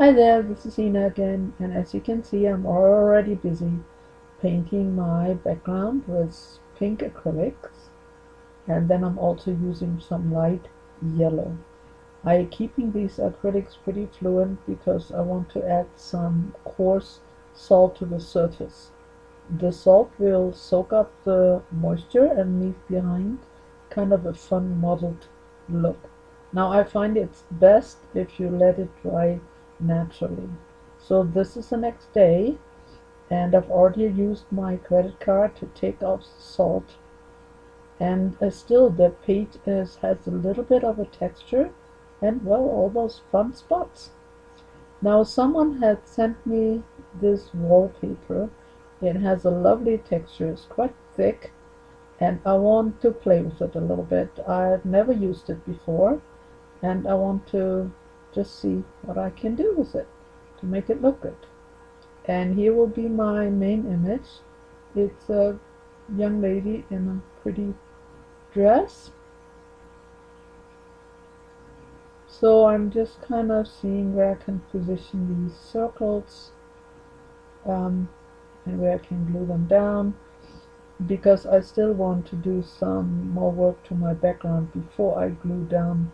Hi there, this is Ina again, and as you can see, I'm already busy painting my background with pink acrylics, and then I'm also using some light yellow. I'm keeping these acrylics pretty fluent because I want to add some coarse salt to the surface. The salt will soak up the moisture and leave behind kind of a fun mottled look. Now I find it's best if you let it dry naturally. So this is the next day, and I've already used my credit card to take off the salt, and still the paint has a little bit of a texture and, well, all those fun spots. Now someone had sent me this wallpaper. It has a lovely texture, it's quite thick, and I want to play with it a little bit. I've never used it before, and I want to just see what I can do with it to make it look good. And here will be my main image. It's a young lady in a pretty dress. So I'm just kind of seeing where I can position these circles, and where I can glue them down, because I still want to do some more work to my background before I glue down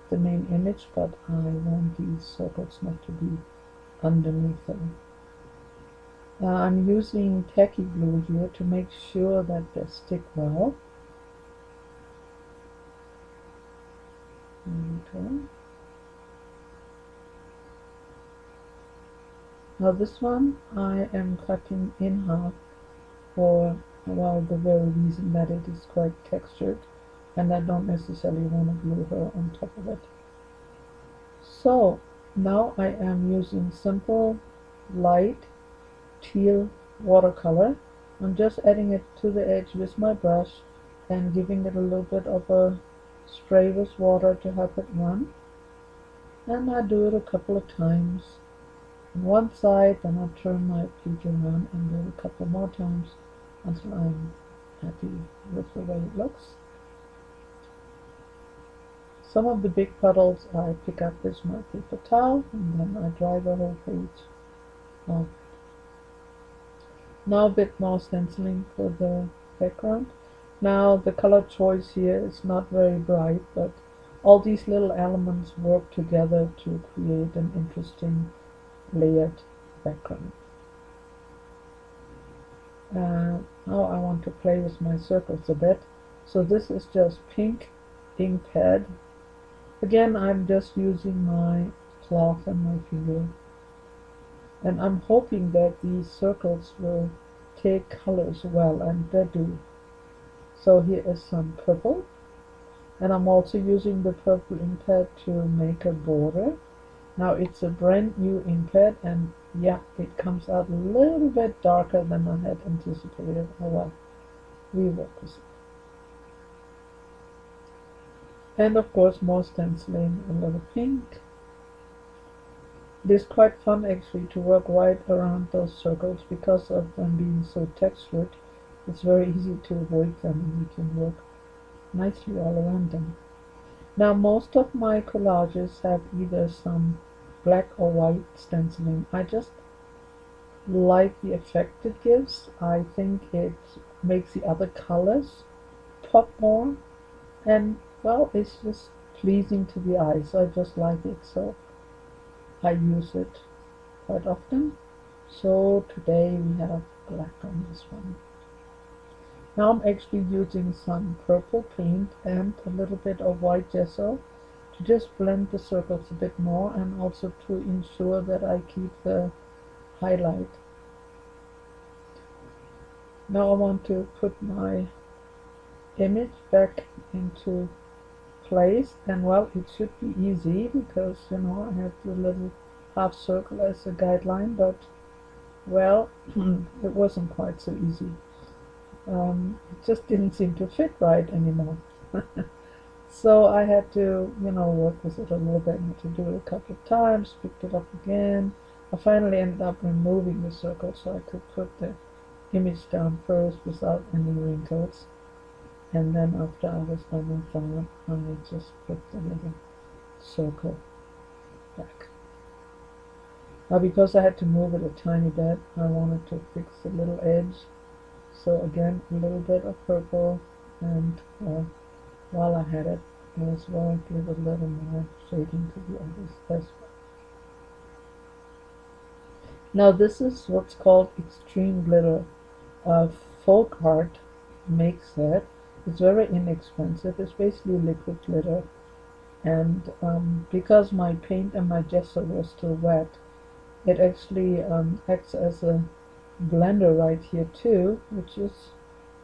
the main image, but I want these circles not to be underneath them. I'm using tacky glue here to make sure that they stick well. Okay. Now this one I am cutting in half for, well, the very reason that it is quite textured, and I don't necessarily want to glue her on top of it. So now I am using simple light teal watercolor. I'm just adding it to the edge with my brush and giving it a little bit of a spray with water to help it run. And I do it a couple of times on one side, then I turn my page around and do it a couple more times until I'm happy with the way it looks. Some of the big puddles I pick up with my paper towel, and then I dry the whole page off. Now a bit more stenciling for the background. Now the color choice here is not very bright, but all these little elements work together to create an interesting layered background. Now I want to play with my circles a bit. So this is just pink ink pad. Again, I'm just using my cloth and my finger, and I'm hoping that these circles will take colors well, and they do. So here is some purple, and I'm also using the purple ink pad to make a border. Now it's a brand new ink pad, and yeah, it comes out a little bit darker than I had anticipated. Oh well, we work with it. And of course more stenciling, a little pink. It is quite fun actually to work right around those circles because of them being so textured. It's very easy to avoid them, and you can work nicely all around them. Now most of my collages have either some black or white stenciling. I just like the effect it gives. I think it makes the other colors pop more, and, well, it's just pleasing to the eye, so I just like it, so I use it quite often. So today we have black on this one. Now I'm actually using some purple paint and a little bit of white gesso to just blend the circles a bit more, and also to ensure that I keep the highlight. Now I want to put my image back into place, and, well, it should be easy because, I have the little half circle as a guideline, but, well, it wasn't quite so easy. It just didn't seem to fit right anymore. So I had to, work with it a little bit, and to do it a couple of times, picked it up again. I finally ended up removing the circle so I could put the image down first without any wrinkles. And then after I was done with that, I just put the little circle back. Because I had to move it a tiny bit, I wanted to fix the little edge. So again, a little bit of purple, and while I had it as well, give a little more shading to the others as well. Now this is what's called extreme glitter. Folk art makes it. It's very inexpensive. It's basically liquid glitter, and because my paint and my gesso were still wet, it actually acts as a blender right here too, which is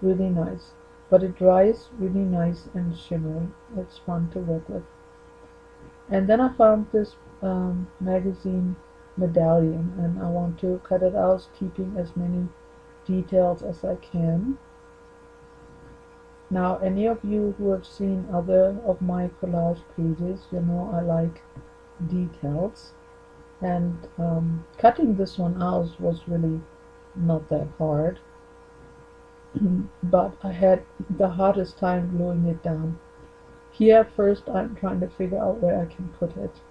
really nice. But it dries really nice and shimmery. It's fun to work with. And then I found this magazine medallion, and I want to cut it out, keeping as many details as I can. Now, any of you who have seen other of my collage pages, you know I like details, and cutting this one out was really not that hard, but I had the hardest time gluing it down. Here first I'm trying to figure out where I can put it.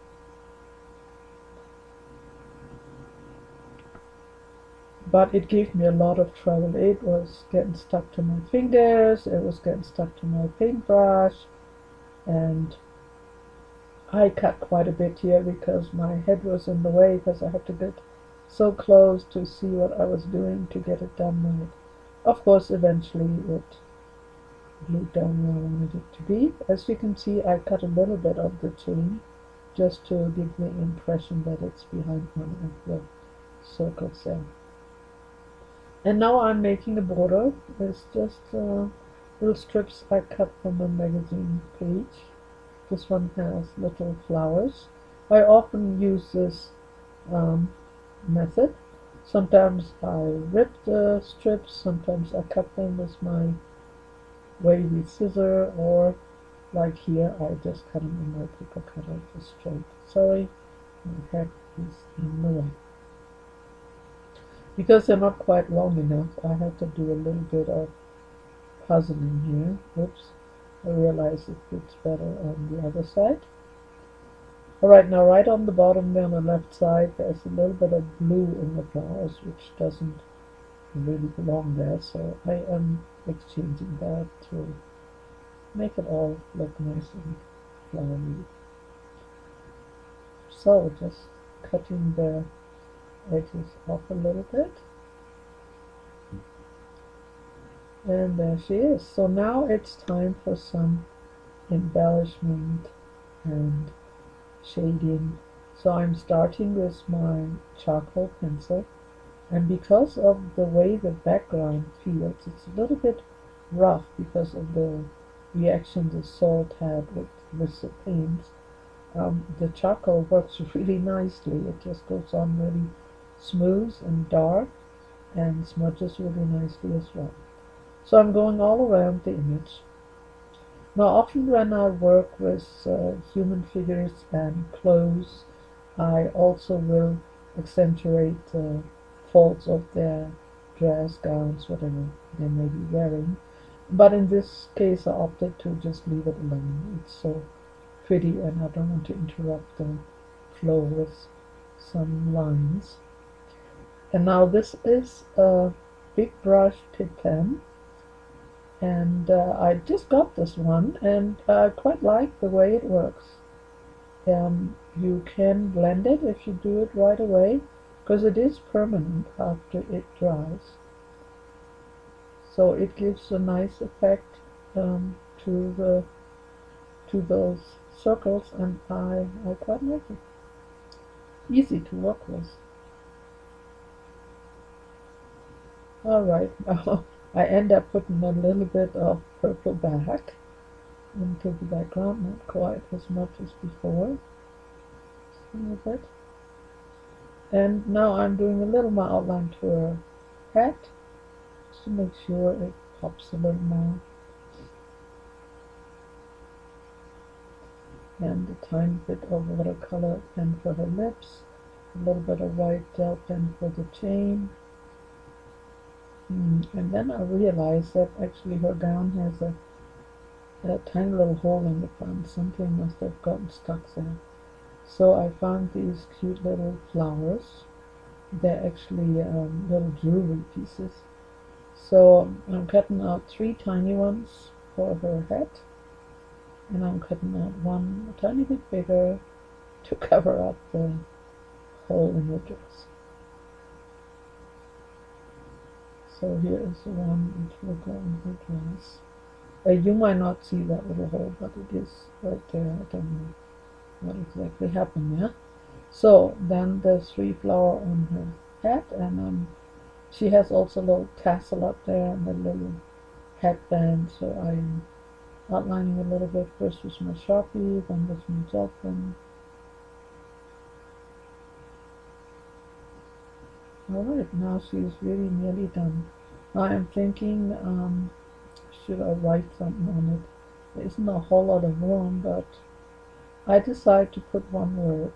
But it gave me a lot of trouble. It was getting stuck to my fingers, it was getting stuck to my paintbrush, and I cut quite a bit here because my head was in the way, because I had to get so close to see what I was doing to get it done right. Of course, eventually it glued down where I wanted it to be. As you can see, I cut a little bit of the chain just to give the impression that it's behind one of the circles there. And now I'm making a border. It's just little strips I cut from a magazine page. This one has little flowers. I often use this method. Sometimes I rip the strips, sometimes I cut them with my wavy scissor, or like here, I just cut them in my paper cutter just straight. Sorry, my head is in the way. Because they're not quite long enough, I have to do a little bit of puzzling here. Oops, I realize it fits better on the other side. Alright, now right on the bottom there on the left side, there's a little bit of blue in the flowers, which doesn't really belong there, so I am exchanging that to make it all look nice and flowery. So just cutting the edges off a little bit, and there she is. So now it's time for some embellishment and shading. So I'm starting with my charcoal pencil, and because of the way the background feels, it's a little bit rough because of the reaction the salt had with the paints. The charcoal works really nicely. It just goes on really smooth and dark and smudges really nicely as well. So I'm going all around the image. Now often when I work with human figures and clothes, I also will accentuate the folds of their dress, gowns, whatever they may be wearing. But in this case I opted to just leave it alone. It's so pretty and I don't want to interrupt the flow with some lines. And now this is a big brush tip pen, and I just got this one, and I quite like the way it works. You can blend it if you do it right away, because it is permanent after it dries. So it gives a nice effect to those circles, and I quite like it. Easy to work with. Alright, now I end up putting a little bit of purple back into the background, not quite as much as before, just a little bit. And now I'm doing a little more outline to her hat, just to make sure it pops a little more. And a tiny bit of watercolor pen for her lips, a little bit of white gel pen for the chain. And then I realized that actually her gown has a tiny little hole in the front. Something must have gotten stuck there. So I found these cute little flowers. They're actually little jewelry pieces. So I'm cutting out 3 tiny ones for her head, and I'm cutting out one a tiny bit bigger to cover up the hole in the dress. So here is the one which will go in her dress. You might not see that little hole, but it is right there. I don't know what exactly happened there. So then the 3 flower on her head, and she has also a little tassel up there and a little headband. So I'm outlining a little bit first with my Sharpie, then with my gel pen. Alright, now she's really nearly done. Now I'm thinking, should I write something on it? There isn't a whole lot of room, but I decide to put one word,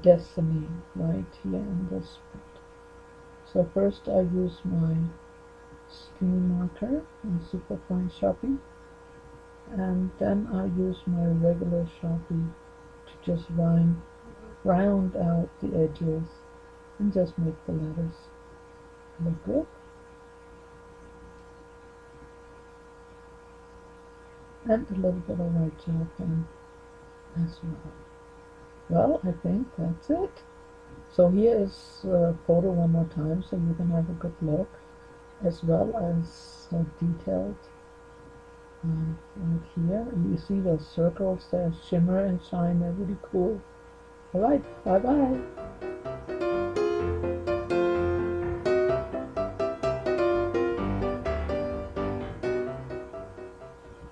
destiny, right here in this spot. So first I use my skinny marker and superfine Sharpie, and then I use my regular Sharpie to just round out the edges and just make the letters look good. And a little bit of white gel pen as well. Well, I think that's it. So here is a photo one more time so you can have a good look, as well as detailed right here. You see those circles, they shimmer and shine, they're really cool. Alright, bye bye.